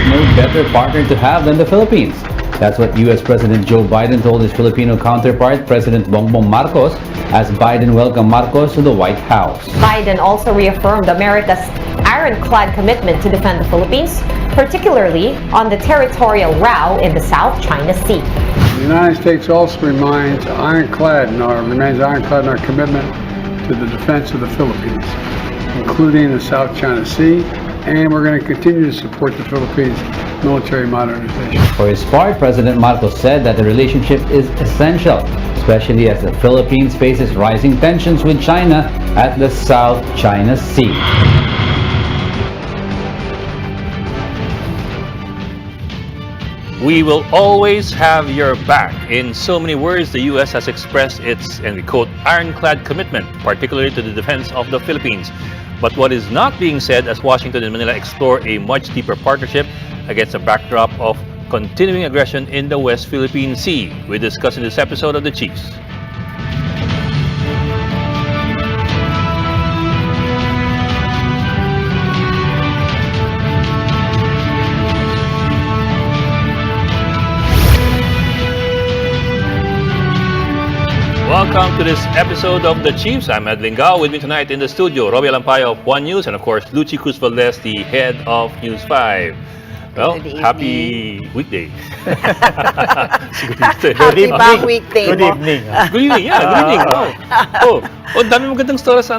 no better partner to have than the Philippines. That's what U.S. President Joe Biden told his Filipino counterpart, President Bongbong Marcos, as Biden welcomed Marcos to the White House. Biden also reaffirmed America's ironclad commitment to defend the Philippines, particularly on the territorial row in the South China Sea. The United States also remains ironclad in our commitment to the defense of the Philippines, including the South China Sea, and we're going to continue to support the Philippines' military modernization. For his part, President Marcos said that the relationship is essential, especially as the Philippines faces rising tensions with China at the South China Sea. We will always have your back. In so many words, the U.S. has expressed its, and we quote, ironclad commitment, particularly to the defense of the Philippines. But what is not being said as Washington and Manila explore a much deeper partnership against a backdrop of continuing aggression in the West Philippine Sea. We discuss in this episode of The Chiefs. Welcome to this episode of The Chiefs. I'm Ed Lingao. With me tonight in the studio, Robbie Alampayo of One News, and of course, Lucy Cruz Valdez, the head of News 5. Well, happy weekday. Happy back weekday. Good evening. Good evening, yeah, good evening. Dami magandang stories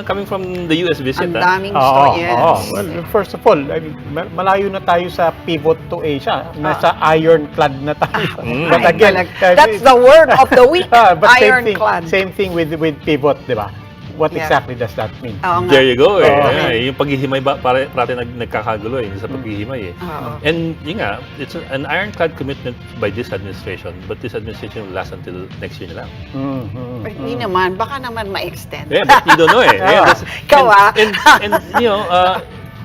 coming from the US visit. Ang daming stories. Well, first of all, I mean, malayo na tayo sa pivot to Asia. Nasa ironclad na tayo. But again, that's the word of the week, ironclad. Same thing with pivot, di ba? What exactly does that mean? There you go. Yung paghihimay ba parati nagkakagulo sa paghihimay And yun nga, it's an ironclad commitment by this administration, but this administration will last until next year na lang. But hindi naman, baka naman ma-extend. Yeah, but you don't know And you know,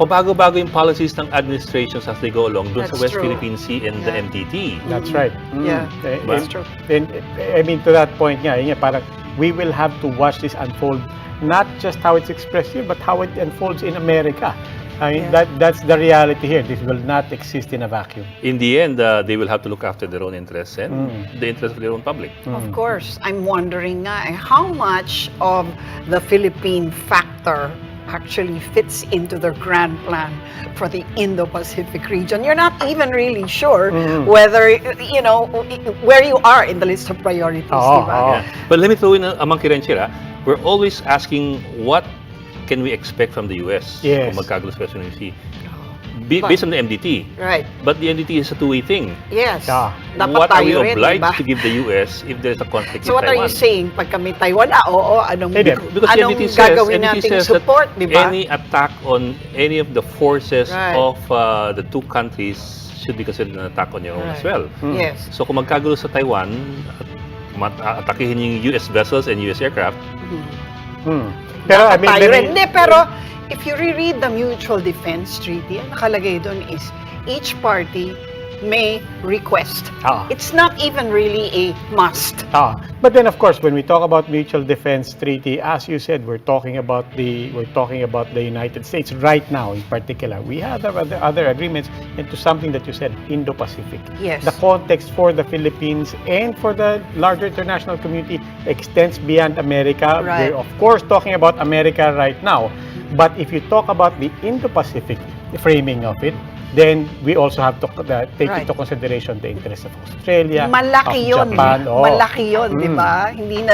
pabago-bago yung policies ng administrations as they go along doon sa West Philippine Sea and the MTT. That's right. Yeah, that's true. And I mean, to that point, parang we will have to watch this unfold, not just how it's expressed here, but how it unfolds in America. I mean, that's the reality here. This will not exist in a vacuum. In the end, they will have to look after their own interests and the interests of their own public. Of course, I'm wondering how much of the Philippine factor actually fits into their grand plan for the Indo-Pacific region. You're not even really sure whether, you know, where you are in the list of priorities. Yeah. But let me throw in a monkey wrench here. We're always asking what can we expect from the US kung magkagulo sa West Philippine Sea. Based on the MDT. Right. But the MDT is a two-way thing. Yes. What are we obliged to give the US if there's a conflict so in Taiwan? what are you saying? Pag kami Taiwan, anong MDT gagawin nating support, di ba? Any attack on any of the forces of the two countries should be considered an attack on your own as well. Yes. So kung magkagulo sa Taiwan, atakihin yung US vessels and US aircraft. Pero I mean, pero if you reread the Mutual Defense Treaty, ang nakalagay doon is each party may request. It's not even really a must. But then, of course, when we talk about Mutual Defense Treaty, as you said, we're talking about the United States right now. In particular, we have other agreements, and to something that you said, Indo-Pacific. Yes. The context for the Philippines and for the larger international community extends beyond America. Right. We're of course talking about America right now, but if you talk about the Indo-Pacific framing of it, then we also have to take into consideration the interests of Australia, malaki of Japan. Malaki yun, di ba? Hindi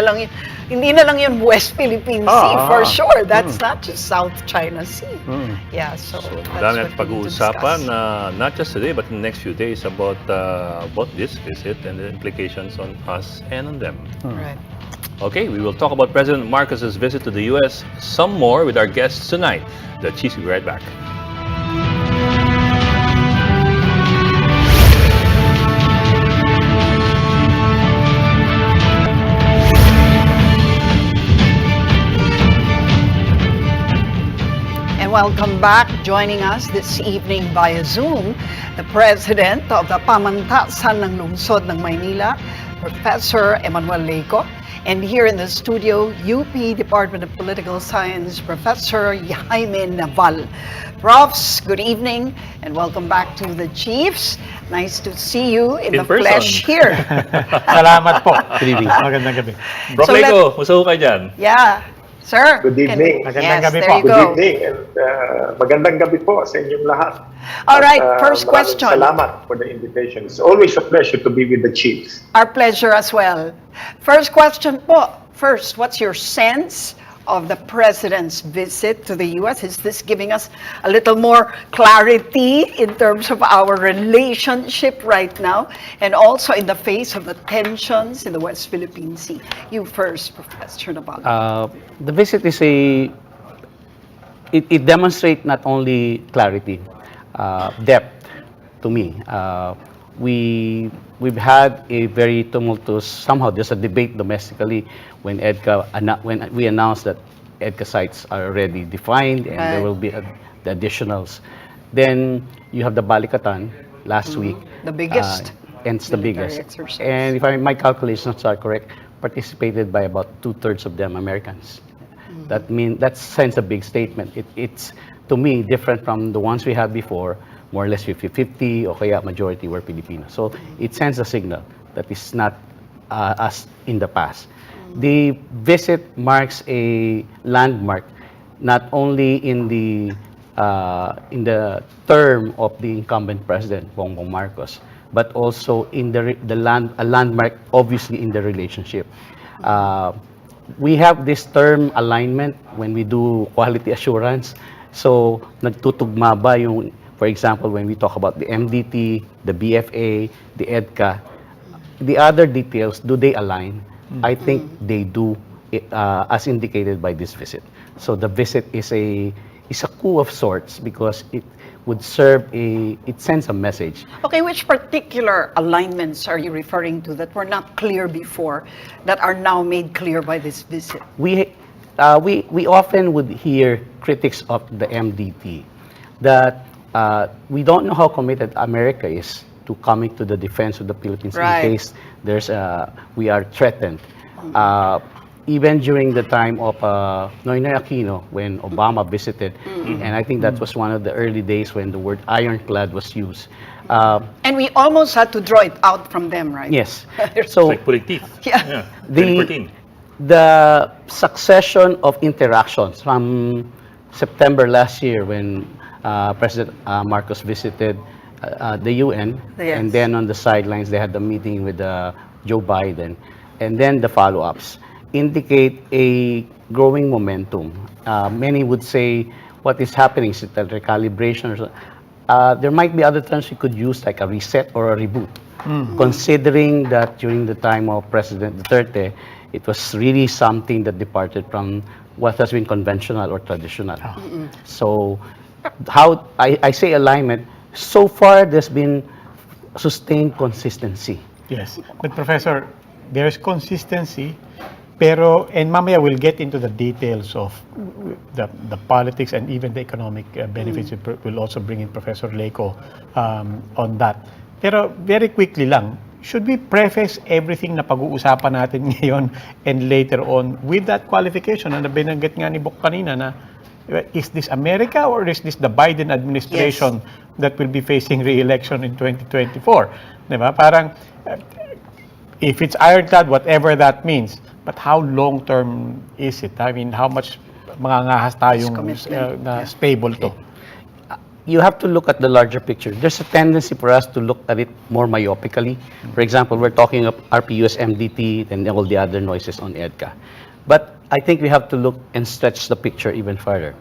na lang yun West Philippine Sea for sure. That's not just South China Sea. Yeah, so Dami at pag-uusapan not just today but in the next few days about this visit and the implications on us and on them. Right. Okay, we will talk about President Marcos's visit to the U.S. some more with our guests tonight. The Chiefs will be right back. welcome back. Joining us this evening via Zoom, the President of the Pamantasan ng Lungsod ng Maynila, Professor Emmanuel Leco. And here in the studio, UP Department of Political Science, Professor Jaime Naval. Profs, good evening and welcome back to the Chiefs. Nice to see you in the person. flesh here. Salamat po. Good evening. Magandang gabi. Prof. So Leco, musta ho kayo dyan? Yeah, sir. Good evening. Magandang Yes, gabi there po. you go. Good evening and magandang gabi po sa inyong lahat. All right, At, first maraming question. Salamat for the invitation. It's always a pleasure to be with the Chiefs. Our pleasure as well. First question po. First, what's your sense of the President's visit to the U.S.? Is this giving us a little more clarity in terms of our relationship right now? And also in the face of the tensions in the West Philippine Sea? You first, Professor Naval. The visit is it demonstrates not only clarity, depth to me. We've had a very tumultuous, somehow there's a debate domestically when when we announced that EDCA sites are already defined and there Right. will be the additionals. Then you have the Balikatan last week. The biggest And it's the military biggest. exercise. And if my calculations are correct, participated by about 2/3 of them Americans. That sends a big statement. It's to me different from the ones we had before, more or less 50-50 o kaya majority were Filipino. So it sends a signal that is not as in the past. The visit marks a landmark not only in the term of the incumbent president Bongbong Marcos, but also in a landmark obviously in the relationship. We have this term alignment when we do quality assurance. So, nagtutugma ba yung, for example, when we talk about the MDT, the BFA, the EDCA, the other details, do they align? I think they do, as indicated by this visit. So, the visit is a coup of sorts because it would it sends a message. Okay, which particular alignments are you referring to that were not clear before, that are now made clear by this visit? We often would hear critics of the MDT that we don't know how committed America is to coming to the defense of the Philippines Right. in case we are threatened. Even during the time of Noynoy Aquino, when Obama visited, and I think that was one of the early days when the word ironclad was used. And we almost had to draw it out from them, right? Yes. It's So like pulling teeth. Yeah. 2014. the succession of interactions from September last year when President Marcos visited the UN, Yes. and then on the sidelines they had the meeting with Joe Biden, and then the follow-ups indicate a growing momentum. Many would say what is happening is a recalibration. There might be other terms we could use like a reset or a reboot, considering that during the time of President Duterte, it was really something that departed from what has been conventional or traditional. So how I say alignment, so far there's been sustained consistency. Yes. But Professor, there's consistency, pero, and mamaya we'll get into the details of the politics and even the economic benefits. We'll also bring in Professor Leco on that. Pero very quickly lang, should we preface everything na pag-uusapan natin ngayon and later on with that qualification na binanggit nga ni Bok kanina na is this America or is this the Biden administration that will be facing re-election in 2024? Diba? Parang if it's ironclad, whatever that means, but how long-term is it? I mean, how much mangangahas tayong stable to? You have to look at the larger picture. There's a tendency for us to look at it more myopically. For example, we're talking of RPUS, MDT, and all the other noises on EDCA. But I think we have to look and stretch the picture even further.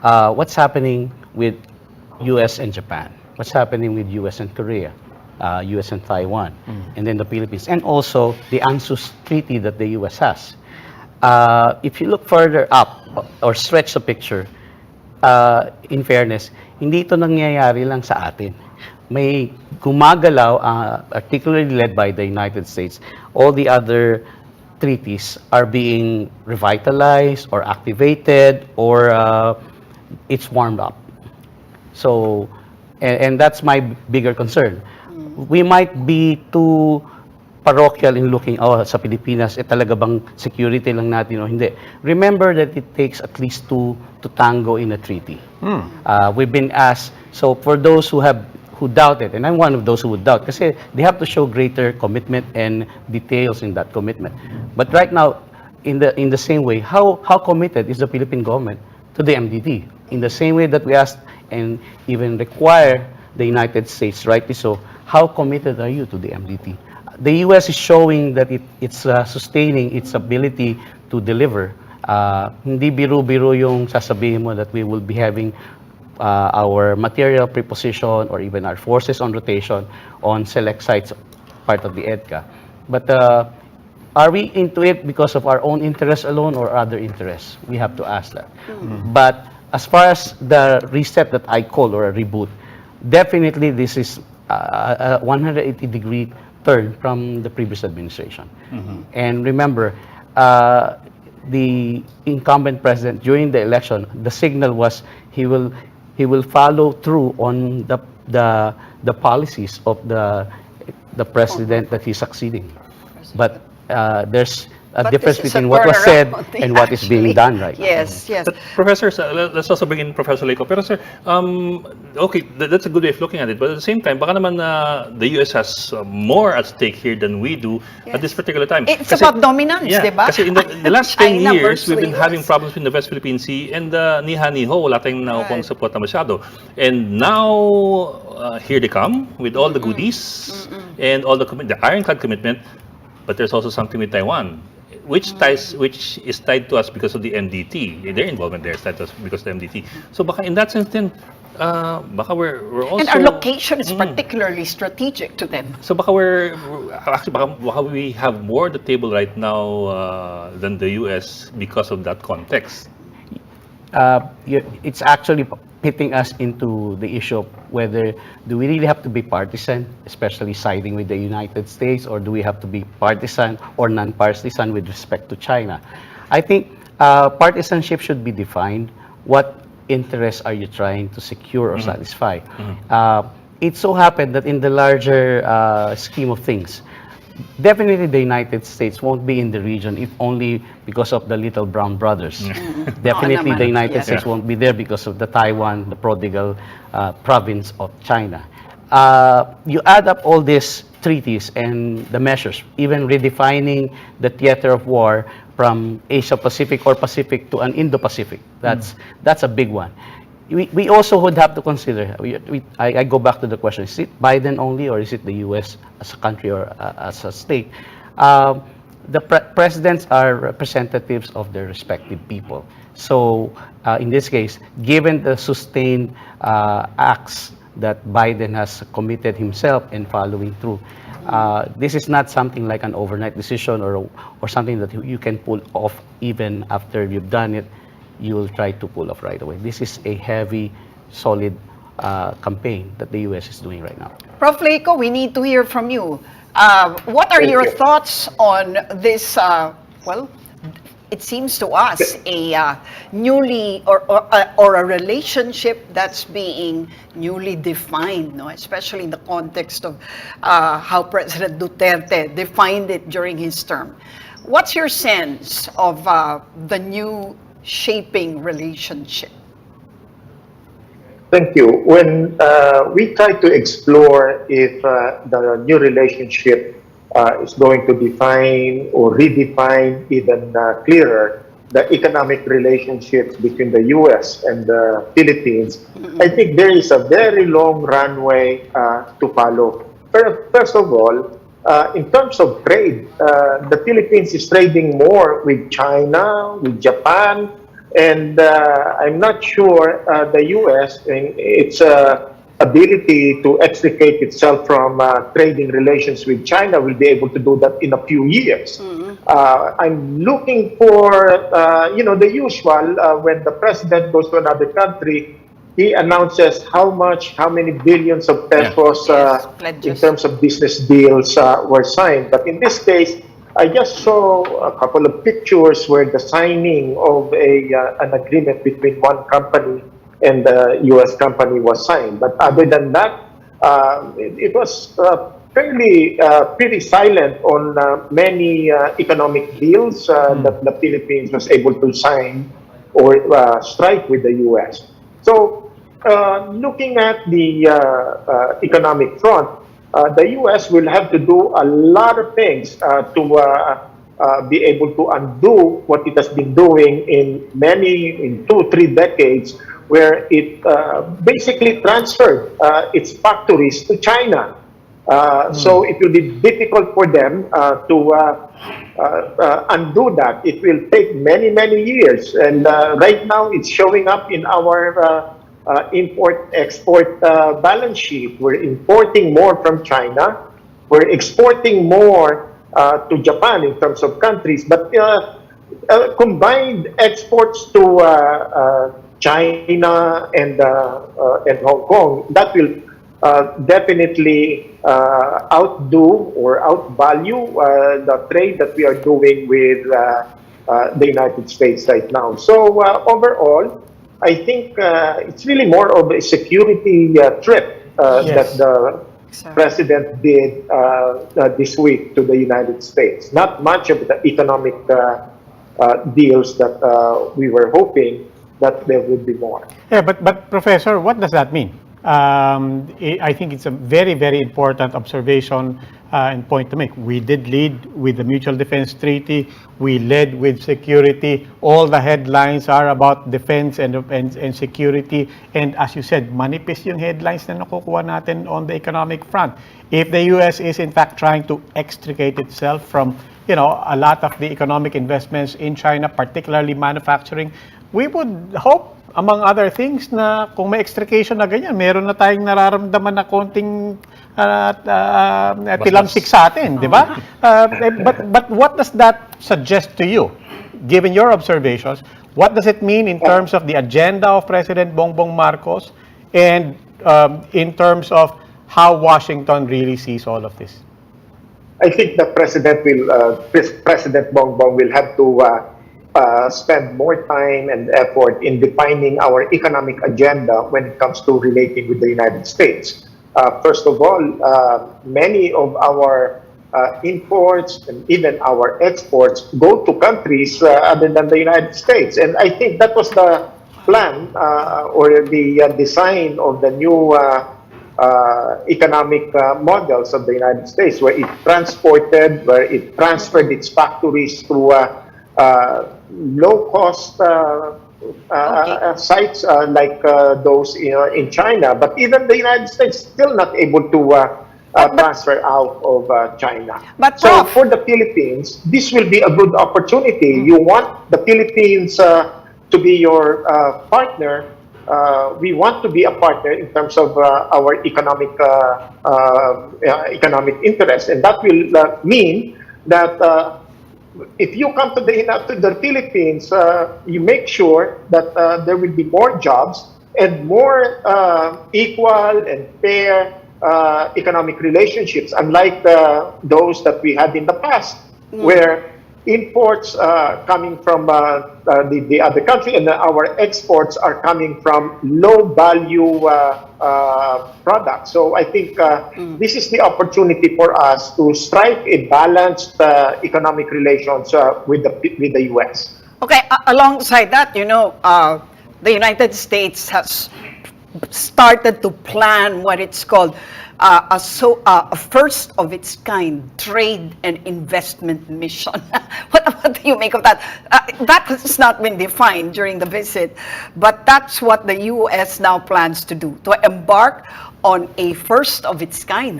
What's happening with US and Japan? What's happening with US and Korea? US and Taiwan, and then the Philippines, and also the ANZUS treaty that the US has. If you look further up or stretch the picture, in fairness, hindi ito nangyayari lang sa atin. May gumagalaw, particularly led by the United States. All the other treaties are being revitalized or activated or it's warmed up. So, and that's my bigger concern. We might be too parochial in looking, oh, sa Pilipinas, talaga bang security lang natin o hindi. Remember that it takes at least two to tango in a treaty. We've been asked, so for those who doubt it, and I'm one of those who would doubt, kasi they have to show greater commitment and details in that commitment. But right now, in the same way, how committed is the Philippine government to the MDT? In the same way that we asked and even require the United States, rightly so, how committed are you to the MDT? The U.S. is showing that it's sustaining its ability to deliver. Hindi biro-biro yung sasabihin mo that we will be having our material preposition or even our forces on rotation on select sites, part of the EDCA. But are we into it because of our own interests alone or other interests? We have to ask that. But as far as the reset that I call or a reboot, definitely this is a 180-degree turn from the previous administration. And remember, the incumbent president during the election, the signal was he will follow through on the policies of the president that he's succeeding. But there's a difference this is a between what was said turnaround, and what is being actually. done right now. Yes, yes. But Professor, let's also bring in Professor Leco. Pero sir, okay, that's a good way of looking at it. But at the same time, baka naman the US has more at stake here than we do at this particular time. It's about dominance, yeah, di ba? Kasi in the last 10 China years, versus we've been US. having problems in the West Philippine Sea and niha-niho, wala tayong nakukuha support na masyado. And now, here they come with all the goodies and all the ironclad commitment. But there's also something with Taiwan, which is tied to us because of the MDT. Their involvement there is tied to us because of the MDT. So baka in that sense then, baka we're also... And our location is particularly strategic to them. So baka actually baka we have more at the table right now than the US because of that context. It's actually pitting us into the issue of whether do we really have to be partisan, especially siding with the United States, or do we have to be partisan or non-partisan with respect to China? I think partisanship should be defined. What interests are you trying to secure or satisfy? It so happened that in the larger scheme of things, definitely the United States won't be in the region if only because of the little brown brothers. Definitely the United States won't be there because of the Taiwan, the prodigal province of China. You add up all these treaties and the measures, even redefining the theater of war from Asia-Pacific or Pacific to an Indo-Pacific. That's a big one. We also would have to consider, I go back to the question, is it Biden only or is it the US as a country or as a state? The presidents are representatives of their respective people. So in this case, given the sustained acts that Biden has committed himself and following through, this is not something like an overnight decision or something that you can pull off even after you've done it. You will try to pull off right away. This is a heavy, solid campaign that the U.S. is doing right now. Prof. Leco, we need to hear from you. What are your thoughts on this, well, it seems to us a newly, or a relationship that's being newly defined, no? Especially in the context of how President Duterte defined it during his term. What's your sense of the new shaping relationship? Thank you. When we try to explore if the new relationship is going to define or redefine even clearer the economic relationships between the U.S. and the Philippines, I think there is a very long runway to follow. First of all, in terms of trade, the Philippines is trading more with China, with Japan, and I'm not sure the U.S. in its ability to extricate itself from trading relations with China will be able to do that in a few years. I'm looking for, the usual, when the president goes to another country, he announces how many billions of pesos in terms of business deals were signed. But in this case, I just saw a couple of pictures where the signing of an agreement between one company and the U.S. company was signed. But other than that, it was fairly pretty silent on many economic deals that the Philippines was able to sign or strike with the U.S. So, looking at the economic front, the U.S. will have to do a lot of things to be able to undo what it has been doing in 2 3 decades, where it basically transferred its factories to China. So it will be difficult for them to undo that. It will take many, many years. And right now, it's showing up in our import-export balance sheet. We're importing more from China. We're exporting more to Japan in terms of countries. But combined exports to China and Hong Kong, that will definitely outdo or outvalue the trade that we are doing with the United States right now. So overall, I think it's really more of a security trip that the president did this week to the United States. Not much of the economic deals that we were hoping that there would be more. Yeah, but Professor, what does that mean? I think it's a very, very important observation and point to make. We did lead with the Mutual Defense Treaty. We led with security. All the headlines are about defense and security. And as you said, manipis yung headlines na nakukuha natin on the economic front. If the U.S. is in fact trying to extricate itself from, a lot of the economic investments in China, particularly manufacturing, we would hope, among other things, na kung may extrication na ganyan, meron na tayong nararamdaman na konting tilamsik sa atin, di ba? But what does that suggest to you, given your observations? What does it mean in terms of the agenda of President Bongbong Marcos and in terms of how Washington really sees all of this? I think the President Bongbong will have to spend more time and effort in defining our economic agenda when it comes to relating with the United States. First of all, many of our imports and even our exports go to countries other than the United States. And I think that was the plan or the design of the new economic models of the United States, where it transferred its factories to low-cost sites like those in China. But even the United States still not able to transfer out of China. But so Prof, for the Philippines, this will be a good opportunity. You want the Philippines to be your partner. We want to be a partner in terms of our economic interest, and that will mean that if you come to the Philippines, you make sure that there will be more jobs and more equal and fair economic relationships, unlike those that we had in the past, where imports coming from the other country and our exports are coming from low-value products. So I think this is the opportunity for us to strike a balanced economic relations with the U.S. okay, alongside that, the United States has started to plan what it's called a first of its kind trade and investment mission. What do you make of that? That has not been defined during the visit, but that's what the U.S. now plans to do, to embark on a first of its kind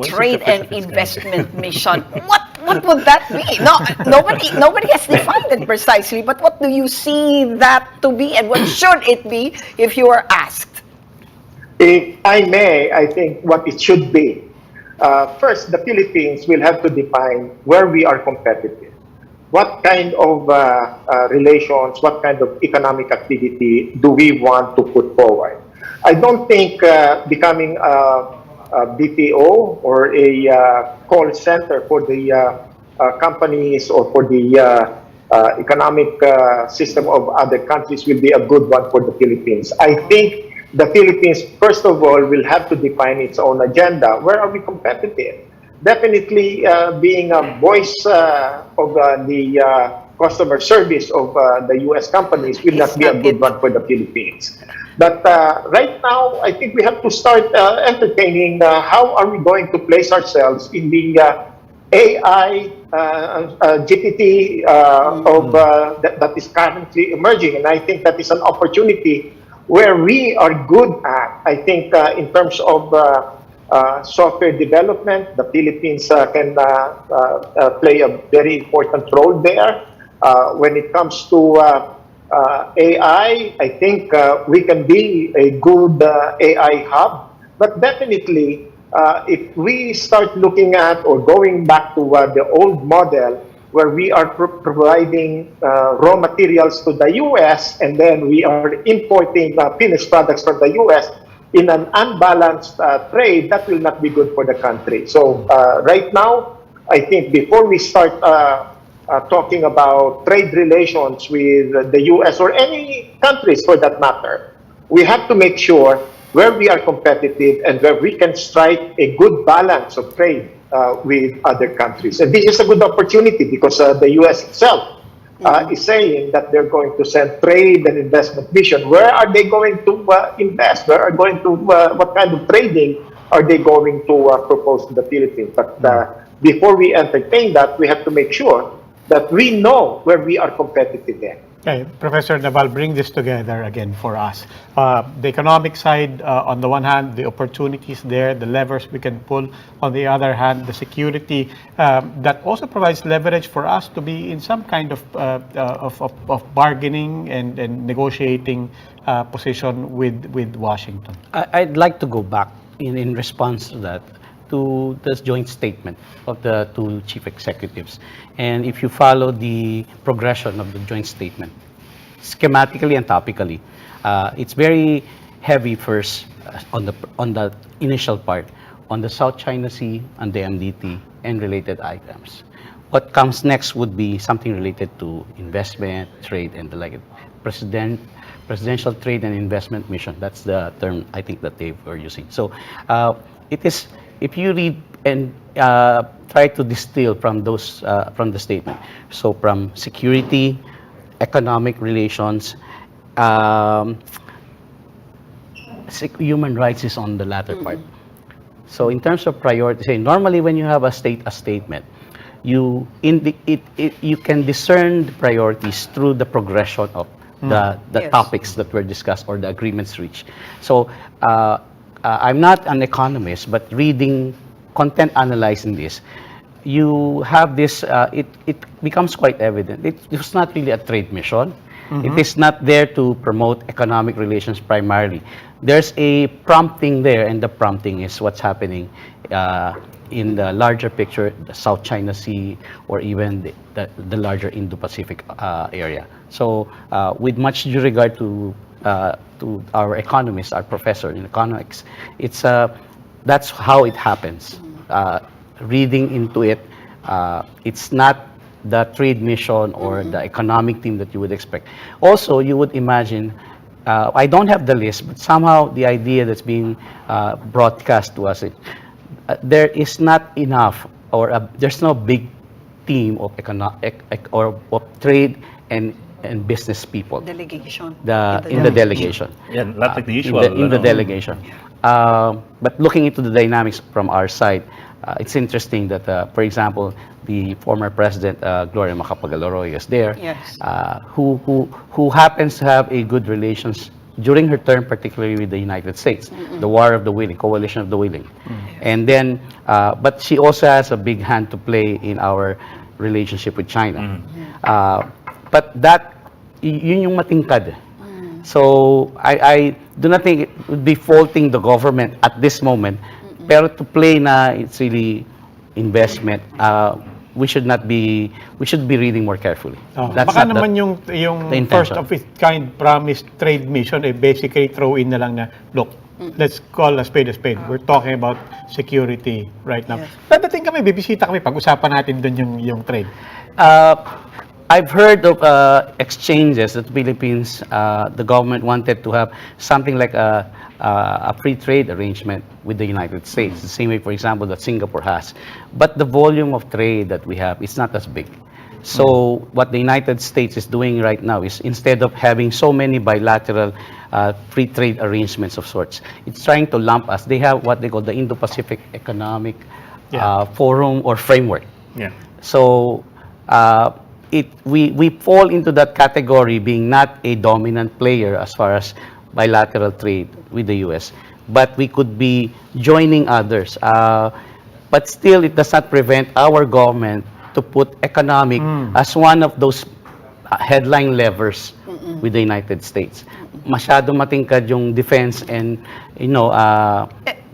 trade and investment mission. What would that be? No, nobody has defined it precisely, but what do you see that to be, and what should it be if you are asked? If I may, I think what it should be. First, the Philippines will have to define where we are competitive. What kind of relations, what kind of economic activity do we want to put forward? I don't think becoming a BPO or a call center for the companies or for the economic system of other countries will be a good one for the Philippines. I think the Philippines, first of all, will have to define its own agenda. Where are we competitive? Definitely being a voice of the customer service of the U.S. companies will not be a good one for the Philippines. But right now, I think we have to start entertaining how are we going to place ourselves in the AI, GPT that is currently emerging. And I think that is an opportunity where we are good at. I think in terms of software development, the Philippines can play a very important role there. When it comes to AI, I think we can be a good AI hub. But definitely, if we start looking at or going back to the old model where we are providing raw materials to the US and then we are importing finished products from the US in an unbalanced trade, that will not be good for the country. So right now, I think before we start talking about trade relations with the US or any countries for that matter, we have to make sure where we are competitive and where we can strike a good balance of trade with other countries. And this is a good opportunity because the US itself is saying that they're going to send trade and investment mission. Where are they going to invest? Where are going to what kind of trading are they going to propose to the Philippines? But before we entertain that, we have to make sure that we know where we are competitive in. Okay, Professor Naval, bring this together again for us. The economic side, on the one hand, the opportunities there, the levers we can pull. On the other hand, the security that also provides leverage for us to be in some kind of bargaining and negotiating position with Washington. I'd like to go back in response to that, to this joint statement of the two chief executives. And if you follow the progression of the joint statement, schematically and topically, it's very heavy first on the initial part, on the South China Sea, and the MDT, and related items. What comes next would be something related to investment, trade, and the like. Presidential Trade and Investment Mission, that's the term I think that they were using. So it is, if you read and try to distill from those from the statement, so from security, economic relations, human rights is on the latter part. So in terms of priority, normally when you have a statement, you can discern the priorities through the progression of the Yes. topics that were discussed or the agreements reached. So I'm not an economist, but reading content analyzing this, you have this, it becomes quite evident. It's not really a trade mission. It is not there to promote economic relations primarily. There's a prompting there, and the prompting is what's happening in the larger picture, the South China Sea, or even the larger Indo-Pacific area. So with much due regard to our economists, our professor in economics, that's how it happens. Reading into it, it's not the trade mission or the economic team that you would expect. Also, you would imagine, I don't have the list, but somehow the idea that's being broadcast to us, there is not enough, or there's no big team of of trade and business people. Delegation. In the delegation. Yeah, not like the usual. In the delegation. But looking into the dynamics from our side, it's interesting that, for example, the former president, Gloria Macapagal-Arroyo, is there, Yes. who happens to have a good relations during her term, particularly with the United States, the War of the Willing, Coalition of the Willing. And then, but she also has a big hand to play in our relationship with China. But yun yung matingkad. So I do not think it would be faulting the government at this moment, pero to play na it's really investment, we should be reading more carefully. Baka naman yung the first intention. of its kind promised trade mission, basically throw in na lang na, look, let's call a spade a spade. We're talking about security right now. Yes. Dadating kami, bibisita kami, pag-usapan natin dun yung trade. I've heard of exchanges that the Philippines, the government wanted to have something like a free trade arrangement with the United States, the same way, for example, that Singapore has. But the volume of trade that we have is not as big. So what the United States is doing right now is, instead of having so many bilateral free trade arrangements of sorts, it's trying to lump us. They have what they call the Indo-Pacific Economic Forum or framework. Yeah. So we fall into that category, being not a dominant player as far as bilateral trade with the U.S., but we could be joining others. But still, it does not prevent our government to put economic as one of those headline levers with the United States. Masyado matingkad yung defense, and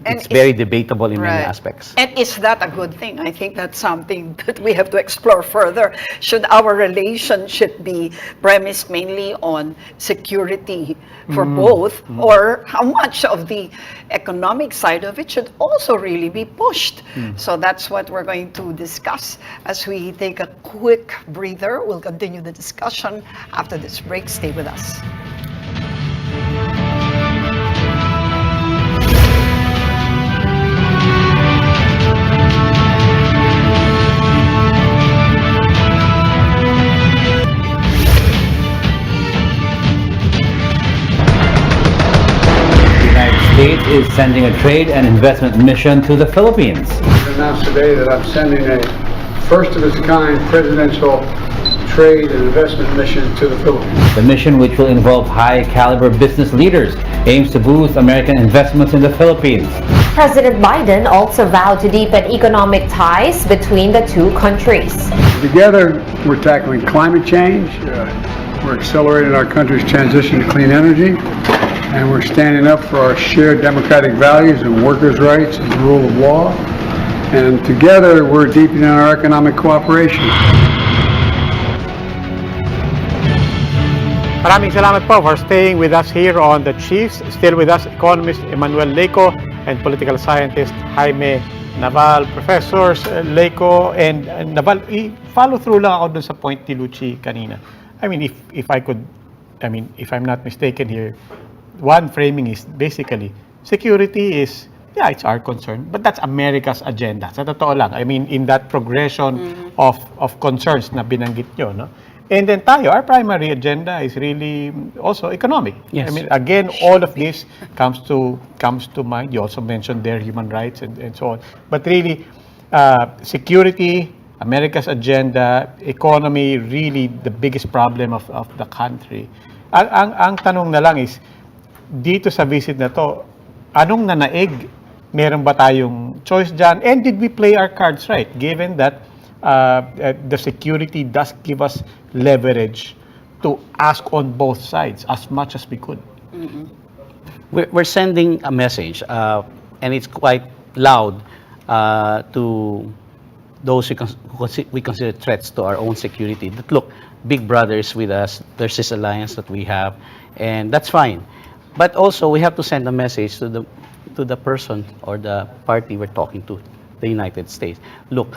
it's very debatable in many aspects. And is that a good thing? I think that's something that we have to explore further. Should our relationship be premised mainly on security for both, or how much of the economic side of it should also really be pushed? So that's what we're going to discuss as we take a quick breather. We'll continue the discussion after this break. Stay with us. States is sending a trade and investment mission to the Philippines. I announced today that I'm sending a first-of-its-kind presidential trade and investment mission to the Philippines. The mission, which will involve high-caliber business leaders, aims to boost American investments in the Philippines. President Biden also vowed to deepen economic ties between the two countries. Together, we're tackling climate change, we're accelerating our country's transition to clean energy, and we're standing up for our shared democratic values and workers' rights and the rule of law. And together, we're deepening our economic cooperation. Maraming salamat po for staying with us here on the Chiefs. Still with us, economist Emmanuel Leco and political scientist Jaime Naval. Professors Leco and Naval, follow through lang ako dun sa point ni Lucci kanina. I mean, if I could, if I'm not mistaken here, one framing is basically security is, it's our concern, but that's America's agenda. Sa totoo lang, I mean, in that progression of concerns na binanggit nyo, no? And then tayo, our primary agenda is really also economic. Yes. I mean, again, all of this comes to mind. You also mentioned their human rights and so on. But really, security, America's agenda, economy, really the biggest problem of the country. Ang tanong na lang is, dito sa visit na to, anong nanaig? Meron ba tayong choice dyan? And did we play our cards right? Given that the security does give us leverage to ask on both sides as much as we could. We're sending a message, and it's quite loud to those we consider threats to our own security. That look, Big Brother is with us. There's this alliance that we have, and that's fine. But also, we have to send a message to the person or the party we're talking to, the United States. Look,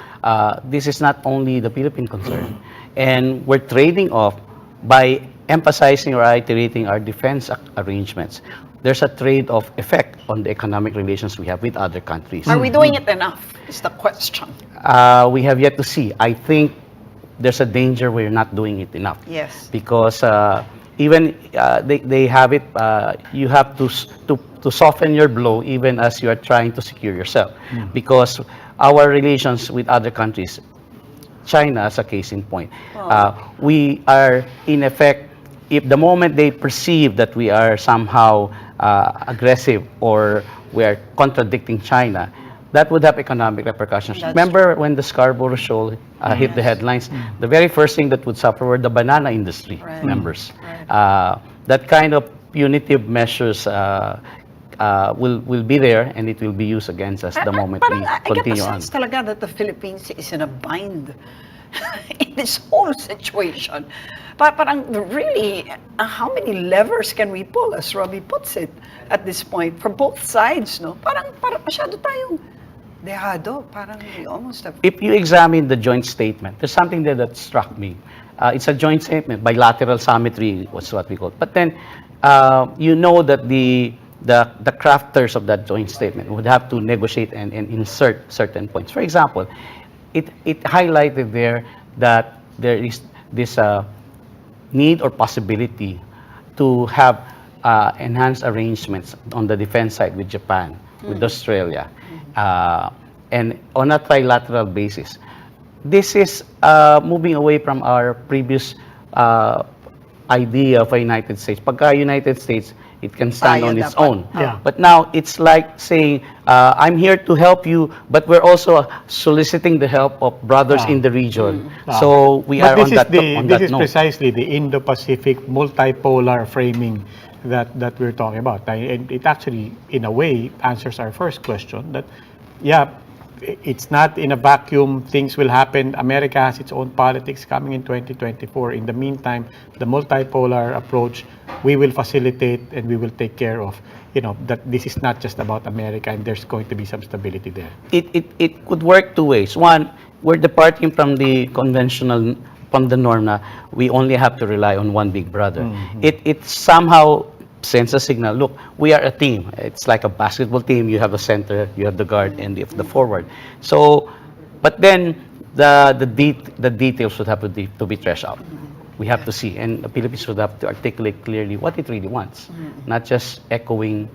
this is not only the Philippine concern, and we're trading off by emphasizing or iterating our defense arrangements. There's a trade-off effect on the economic relations we have with other countries. Are we doing it enough, is the question. We have yet to see. I think there's a danger we're not doing it enough. Yes. Because even they have it, you have to soften your blow even as you are trying to secure yourself. Because our relations with other countries, China as a case in point, we are in effect, if the moment they perceive that we are somehow aggressive or we are contradicting China, that would have economic repercussions. Remember when the Scarborough Shoal hit the headlines, the very first thing that would suffer were the banana industry members. That kind of punitive measures will be there, and it will be used against us the moment we continue on. I get the sense talaga that the Philippines is in a bind in this whole situation. Parang really, how many levers can we pull, as Robbie puts it, at this point, from both sides, no? Parang masyado tayong dehado. Parang we almost have... If you examine the joint statement, there's something there that struck me. It's a joint statement, bilateral summit really was what we call it. But then, you know that the crafters of that joint statement would have to negotiate and insert certain points. For example, it highlighted there that there is this need or possibility to have enhanced arrangements on the defense side with Japan, with Australia, and on a trilateral basis. This is moving away from our previous idea of a United States. Pagka United States, it can stand Tayo on its dapat. own. Yeah. But now it's like saying, I'm here to help you, but we're also soliciting the help of brothers in the region. So we But are this on is that, on this that is note. precisely the Indo-Pacific multipolar framing that we're talking about. And it actually, in a way, answers our first question that, yeah, it's not in a vacuum. Things will happen. America has its own politics coming in 2024. In the meantime, the multipolar approach, we will facilitate and we will take care of, that this is not just about America, and there's going to be some stability there. It could work two ways. One, we're departing from the conventional, from the norm na we only have to rely on one big brother. It somehow sends a signal, look, we are a team. It's like a basketball team. You have the center, you have the guard, and you have the forward. So, but then the details should have to be threshed out. We have to see, and the Philippines should have to articulate clearly what it really wants, not just echoing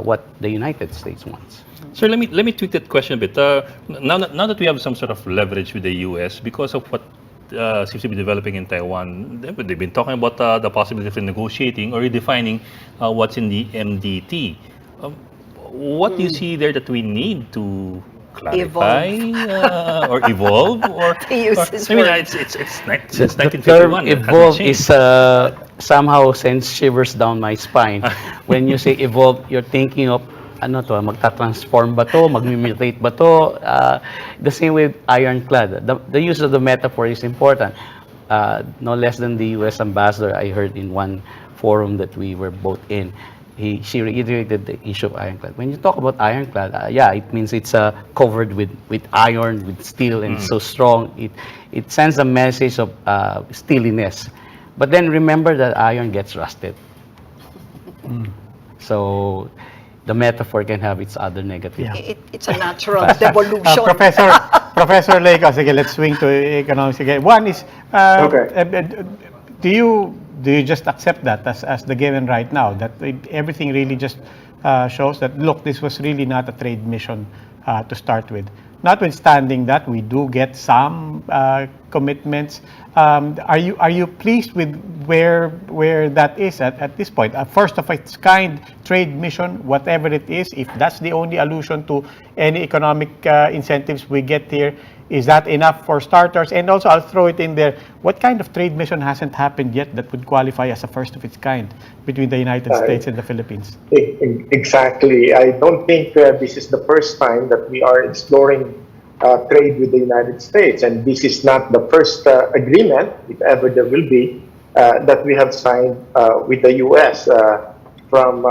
what the United States wants. Sir, let me tweak that question a bit. Now that we have some sort of leverage with the U.S. because of what seems to be developing in Taiwan, they've been talking about the possibility of negotiating or redefining what's in the MDT. What do you see there that we need to clarify or evolve? Or, To use his I mean, word. it's The since term 1951. it hasn't evolve changed. is somehow sends shivers down my spine. When you say evolve, you're thinking of ano to, magta-transform ba to, mag-mutate ba to? The same with ironclad. The use of the metaphor is important. No less than the U.S. ambassador, I heard in one forum that we were both in, she reiterated the issue of ironclad. When you talk about ironclad, yeah, it means it's covered with iron, with steel, and so strong. It sends a message of steeliness. But then remember that iron gets rusted. So the metaphor can have its other negative. Yeah. It's a natural devolution. Professor Leko, sige, let's swing to economics again. One is, do you just accept that as the given right now, that everything really just shows that, look, this was really not a trade mission to start with? Notwithstanding that, we do get some commitments. Are you pleased with where that is at this point? A first of its kind trade mission, whatever it is, if that's the only allusion to any economic incentives we get here, is that enough for starters? And also, I'll throw it in there, what kind of trade mission hasn't happened yet that would qualify as a first of its kind between the United States and the Philippines? Exactly. I don't think this is the first time that we are exploring trade with the United States, and this is not the first agreement, if ever there will be, that we have signed with the U.S. From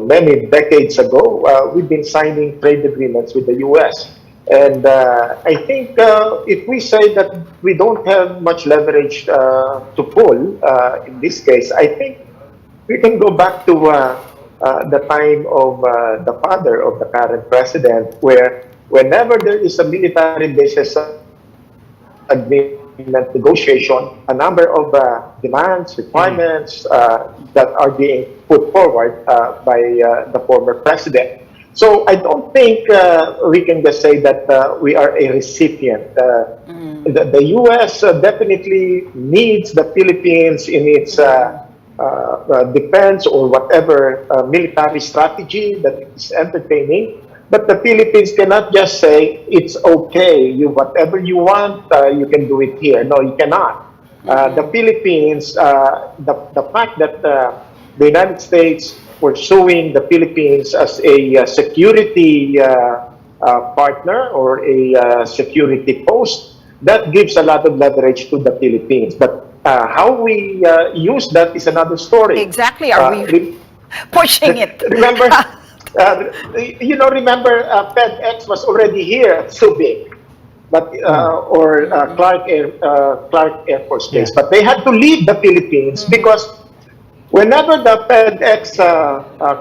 many decades ago. We've been signing trade agreements with the U.S. And I think if we say that we don't have much leverage to pull in this case, I think we can go back to the time of the father of the current president, where whenever there is a military basis agreement negotiation, a number of demands, requirements that are being put forward by the former president. So I don't think we can just say that we are a recipient. The U.S. Definitely needs the Philippines in its defense or whatever military strategy that is entertaining. But the Philippines cannot just say, it's okay, whatever you want, you can do it here. No, you cannot. The Philippines, the fact that the United States pursuing the Philippines as a security partner or a security post, that gives a lot of leverage to the Philippines. But how we use that is another story. Exactly. Are we pushing it? Remember, remember FedEx was already here at Subic. but Clark Air Force Base. Yeah. But they had to leave the Philippines because whenever the FedEx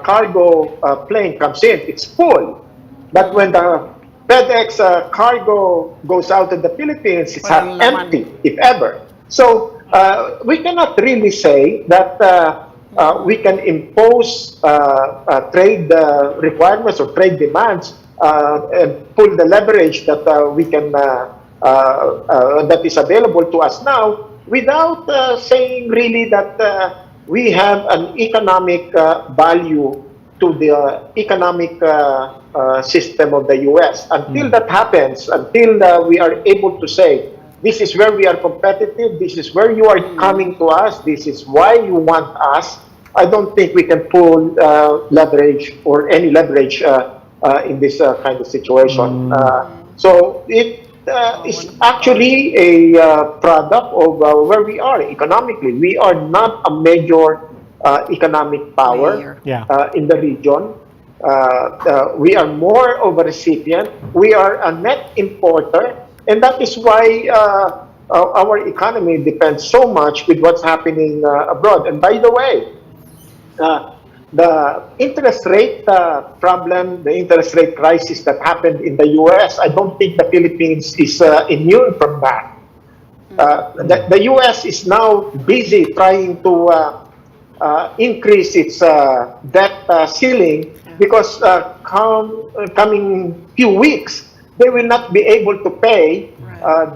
cargo plane comes in, it's full. But when the FedEx cargo goes out of the Philippines, it's half Walang laman. empty, if ever. So we cannot really say that we can impose trade requirements or trade demands and pull the leverage that we can that is available to us now without saying really that we have an economic value to the economic system of the U.S. Until that happens, until we are able to say, this is where we are competitive, this is where you are coming to us, this is why you want us, I don't think we can pull leverage or any leverage in this kind of situation. So it is actually a product of where we are economically. We are not a major economic power Yeah. in the region. We are more of a recipient. We are a net importer, and that is why our economy depends so much with what's happening abroad. And by the way, the interest rate problem, the interest rate crisis that happened in the U.S., I don't think the Philippines is immune from that. The U.S. is now busy trying to increase its debt ceiling because coming few weeks, they will not be able to pay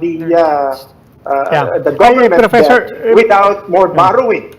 the government Professor, debt without more borrowing.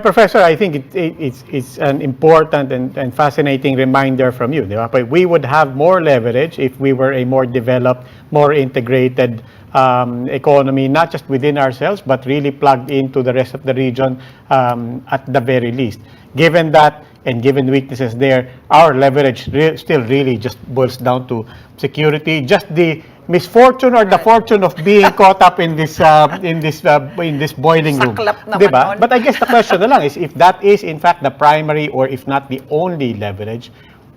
Professor, I think it's an important and fascinating reminder from you. Di ba? But we would have more leverage if we were a more developed, more integrated economy, not just within ourselves, but really plugged into the rest of the region at the very least. Given that, and given weaknesses there, our leverage still really just boils down to security, just the misfortune or the fortune of being caught up in this boiling room. Saklap naman Diba? nun. But I guess the question na lang is if that is in fact the primary or if not the only leverage,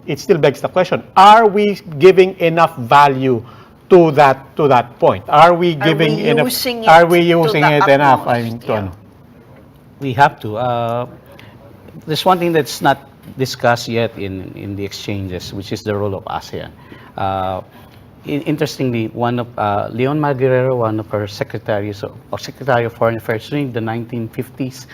it still begs the question, are we giving enough value to that point? Are we giving enough? using it Are we to using the it enough? utmost? I mean, to Yeah. ano? We have to. There's one thing that's not discussed yet in the exchanges, which is the role of ASEAN. Interestingly, one of Leon Marguerero, one of our secretaries or Secretary of Foreign Affairs during the 1950s,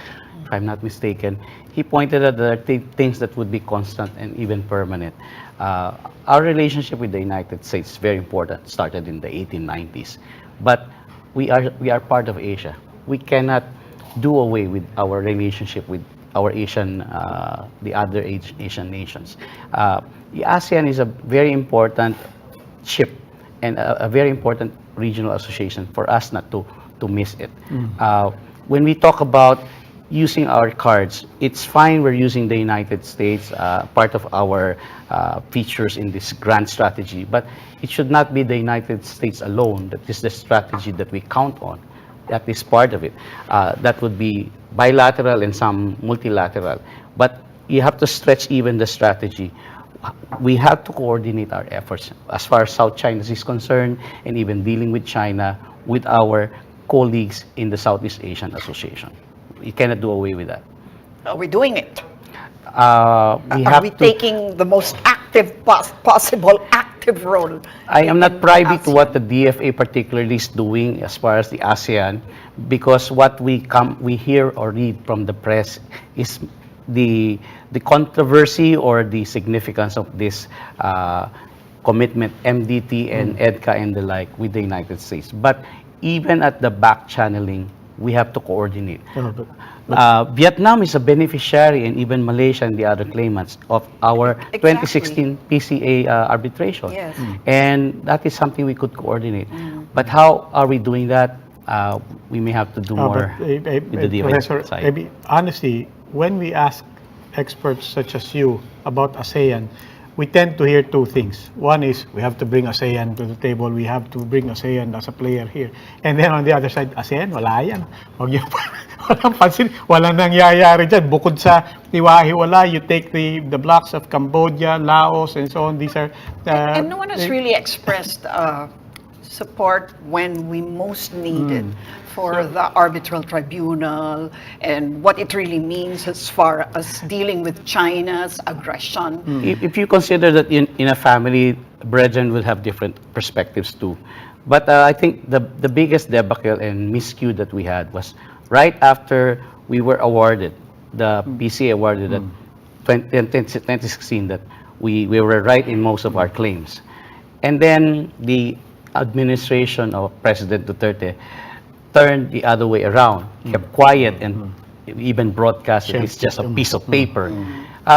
if I'm not mistaken, he pointed out that there are things that would be constant and even permanent. Our relationship with the United States is very important. Started in the 1890s, but we are part of Asia. We cannot do away with our relationship with our the other Asian nations. The ASEAN is a very important chip and a very important regional association for us not to miss it. When we talk about using our cards, it's fine we're using the United States, part of our features in this grand strategy, but it should not be the United States alone that is the strategy that we count on. That is part of it. That would be bilateral and some multilateral. But you have to stretch even the strategy. We have to coordinate our efforts as far as South China is concerned and even dealing with China with our colleagues in the Southeast Asian Association. You cannot do away with that. Are we doing it? Are Are we taking the most active possible active role? I am not in privy to ASEAN? what the DFA particularly is doing as far as the ASEAN, because what we hear or read from the press is the controversy or the significance of this commitment, MDT and EDCA and the like, with the United States. But even at the back channeling, we have to coordinate. Vietnam is a beneficiary, and even Malaysia and the other claimants of our 2016 PCA arbitration. Yes. And that is something we could coordinate. But how are we doing that? We may have to do more with the DFA Professor, side. honestly, when we ask experts such as you about ASEAN, we tend to hear two things. One is we have to bring ASEAN to the table. We have to bring ASEAN as a player here. And then on the other side, ASEAN, wala yan. Huwag niyo walang pansin, walang nangyayari dyan. Bukod sa hiwa-hiwala, you take the blocks of Cambodia, Laos, and so on. These are... And no one has really expressed support when we most need it for the arbitral tribunal and what it really means as far as dealing with China's aggression. If you consider that in a family, brethren will have different perspectives too. But I think the biggest debacle and miscue that we had was right after we were awarded, the PCA awarded that 2016, that we were right in most of our claims. And then the administration of President Duterte turned the other way around, kept quiet, and even broadcasted it's just a piece of paper.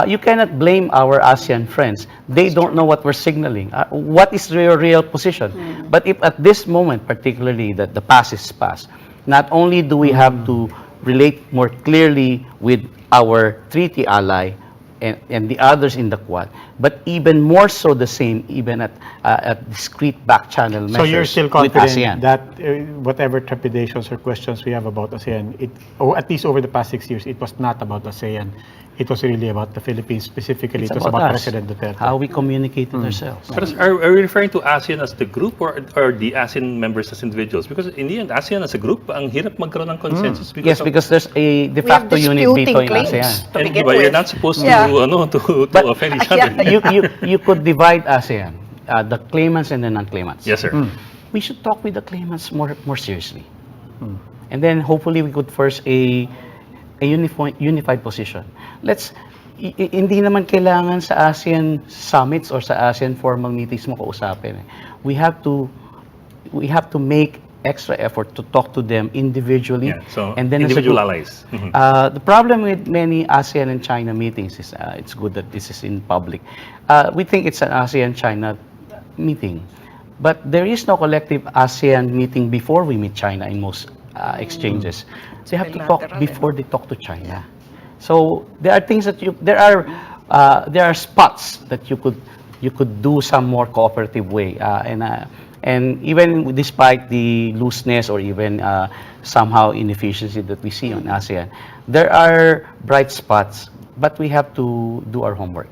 You cannot blame our ASEAN friends. They don't know what we're signaling. What is your real position? But if at this moment, particularly that the past is past, not only do we have to relate more clearly with our treaty ally and the others in the Quad, but even more so the same even at discrete back channel measures So you're still with confident ASEAN. that whatever trepidations or questions we have about ASEAN, or at least over the past 6 years, it was not about ASEAN. It was really about the Philippines specifically. It's It was about about us, President Duterte. how we communicate with ourselves. But are we referring to ASEAN as the group or the ASEAN members as individuals? Because in the end, ASEAN as a group, ang hirap magkaroon ng consensus. Yes, because there's a de We have facto unit disputing veto in claims ASEAN. to And begin diba, you're with. not supposed Yeah. to offend each other. You could divide ASEAN, the claimants and the non-claimants. Yes, sir. We should talk with the claimants more seriously. And then hopefully we could first a unified position. Hindi naman kailangan sa ASEAN summits or sa ASEAN formal meetings mo kausapin. We have to make extra effort to talk to them individually. Yeah, so and then as a individual group. allies. The problem with many ASEAN and China meetings is it's good that this is in public. We think it's an ASEAN-China meeting, but there is no collective ASEAN meeting before we meet China in most exchanges. They have to talk bilateral, before they talk to China. So there are things that there are spots that you could do some more cooperative way, and even despite the looseness or even somehow inefficiency that we see on ASEAN, there are bright spots, but we have to do our homework.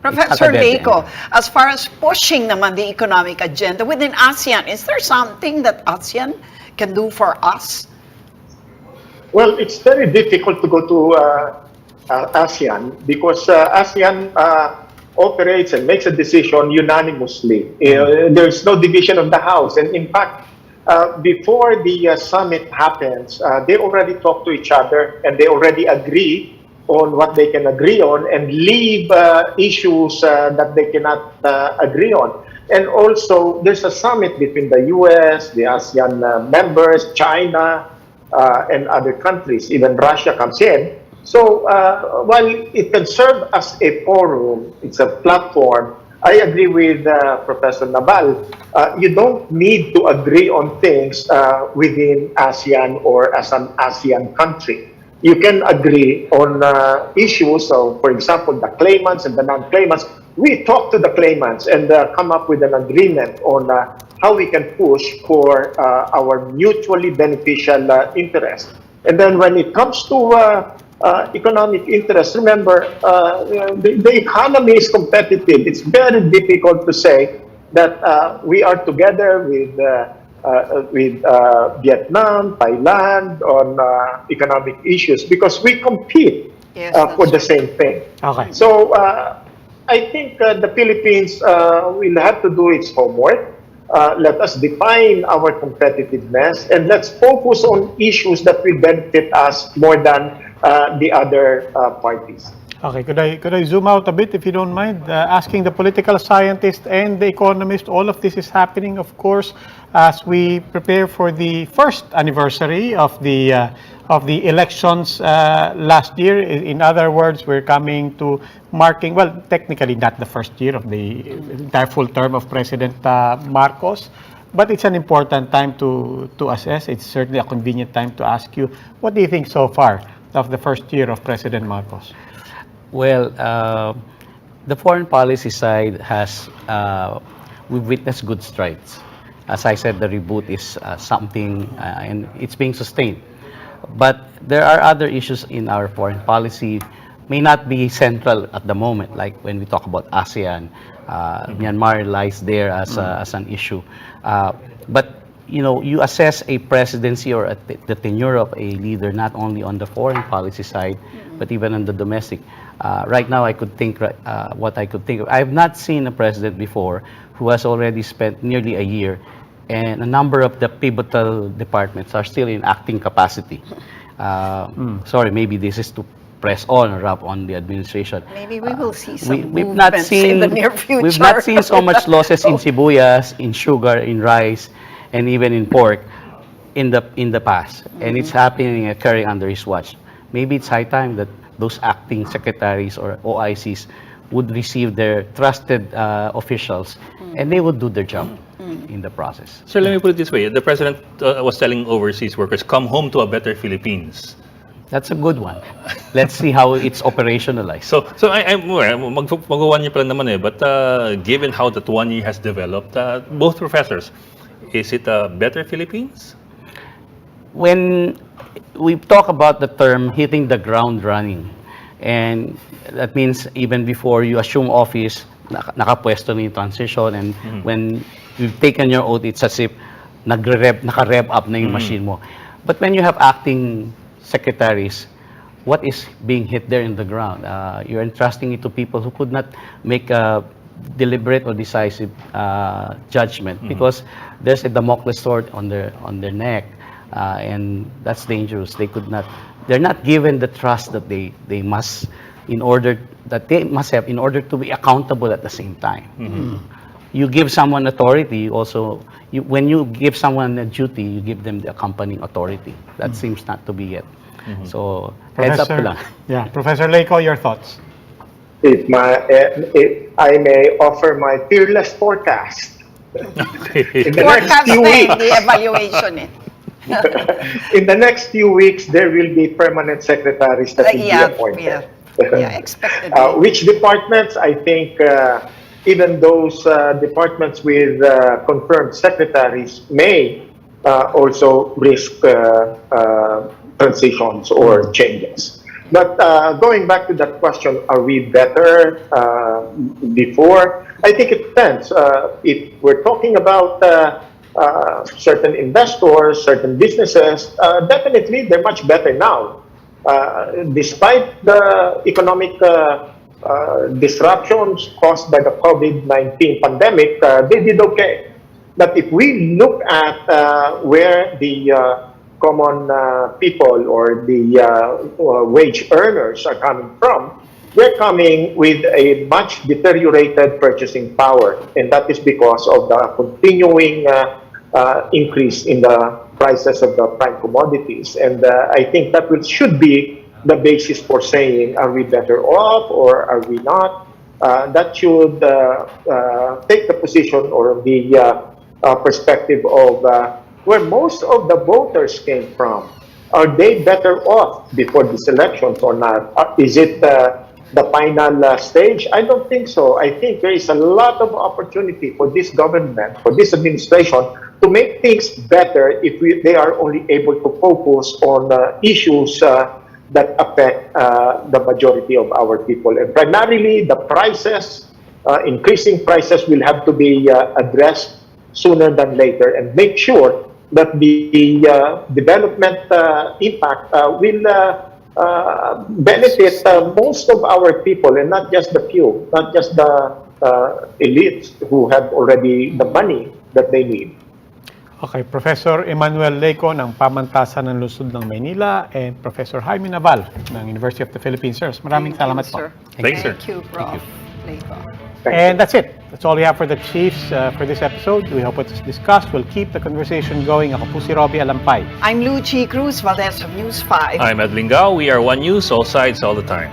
Professor It's not a dead Leco, as far as pushing naman the economic agenda within ASEAN, is there something that ASEAN can do for us? Well, it's very difficult to go to ASEAN because ASEAN operates and makes a decision unanimously. There's no division of the House. And in fact, before the summit happens, they already talk to each other and they already agree on what they can agree on and leave issues that they cannot agree on. And also, there's a summit between the US, the ASEAN members, China, and other countries. Even Russia comes in. So while it can serve as a forum, it's a platform, I agree with Professor Naval. You don't need to agree on things within ASEAN or as an ASEAN country. You can agree on issues. So, for example, the claimants and the non-claimants, we talk to the claimants and come up with an agreement on how we can push for our mutually beneficial interest. And then when it comes to economic interest, remember, the economy is competitive. It's very difficult to say that we are together with Vietnam, Thailand on economic issues because we compete for the same thing. Okay. So I think the Philippines will have to do its homework. Let us define our competitiveness and let's focus on issues that will benefit us more than the other parties. Okay, could I zoom out a bit if you don't mind? Asking the political scientist and the economist, all of this is happening, of course, as we prepare for the first anniversary of the elections last year. In other words, we're coming to marking, well, technically not the first year of the entire full term of President Marcos, but it's an important time to assess. It's certainly a convenient time to ask you, what do you think so far of the first year of President Marcos? Well, the foreign policy side has, we've witnessed good strides. As I said, the reboot is something, and it's being sustained. But there are other issues in our foreign policy may not be central at the moment, like when we talk about ASEAN, Myanmar lies there as an issue. But you assess a presidency or the tenure of a leader not only on the foreign policy side, but even on the domestic. Right now, I could think what I could think of. I have not seen a president before who has already spent nearly a year, and a number of the pivotal departments are still in acting capacity. Sorry, maybe this is to press on or wrap on the administration. Maybe we will see some We've not movements seen in the near future. We've not seen so much losses in sibuyas, in sugar, in rice, and even in pork in the past, and it's happening, occurring under his watch. Maybe it's high time that those acting secretaries or OICs would receive their trusted officials, and they would do their job in the process. Sir, let me put it this way. The President was telling overseas workers, come home to a better Philippines. That's a good one. Let's see how it's operationalized. So mag-1 year pa lang naman eh, but given how that 1 year has developed, both professors, is it a better Philippines? When we talk about the term hitting the ground running, and that means even before you assume office, nakapwesto na yung transition, and when you've taken your oath, it's as if naka-rev up na yung machine mo. But when you have acting secretaries, what is being hit there in the ground? You're entrusting it to people who could not make a deliberate or decisive judgment, because there's a Damocles sword on their neck, and that's dangerous. They're not given the trust that they must have in order to be accountable at the same time. You give someone authority, when you give someone a duty, you give them the accompanying authority. That seems not to be it. So, heads up lang. Yeah, Professor Leico, your thoughts? If I may offer my fearless forecast. In the next few weeks, the evaluation eh. in the next few weeks, there will be permanent secretaries that will be appointed. Expected. Which departments? I think even those departments with confirmed secretaries may also risk transitions or changes. But going back to that question, are we better before? I think it depends. If we're talking about certain investors, certain businesses, definitely they're much better now. Despite the economic disruptions caused by the COVID-19 pandemic, they did okay. But if we look at where the common people or the wage earners are coming from, they're coming with a much deteriorated purchasing power, and that is because of the continuing increase in the prices of the prime commodities. And I think that should be the basis for saying, are we better off or are we not? That should take the position or the perspective of where most of the voters came from. Are they better off before these elections or not? Is it the final stage? I don't think so. I think there is a lot of opportunity for this government, for this administration, to make things better if they are only able to focus on issues that affect the majority of our people. And primarily, the prices, increasing prices will have to be addressed sooner than later, and make sure that the development impact will benefit most of our people, and not just the few, not just the elites who have already the money that they need. Okay, Professor Emmanuel Leico ng Pamantasan ng Lungsod ng Maynila and Professor Jaime Naval ng University of the Philippines. Sirs, maraming salamat po. Thanks, sir. Thank you, Prof. Leico. And that's it. That's all we have for the Chiefs for this episode. We hope it's discussed. We'll keep the conversation going. Ako po si Robbie Alampay. I'm Lucy Cruz, Valdez of News 5. I'm Ed Lingao. We are One News, all sides, all the time.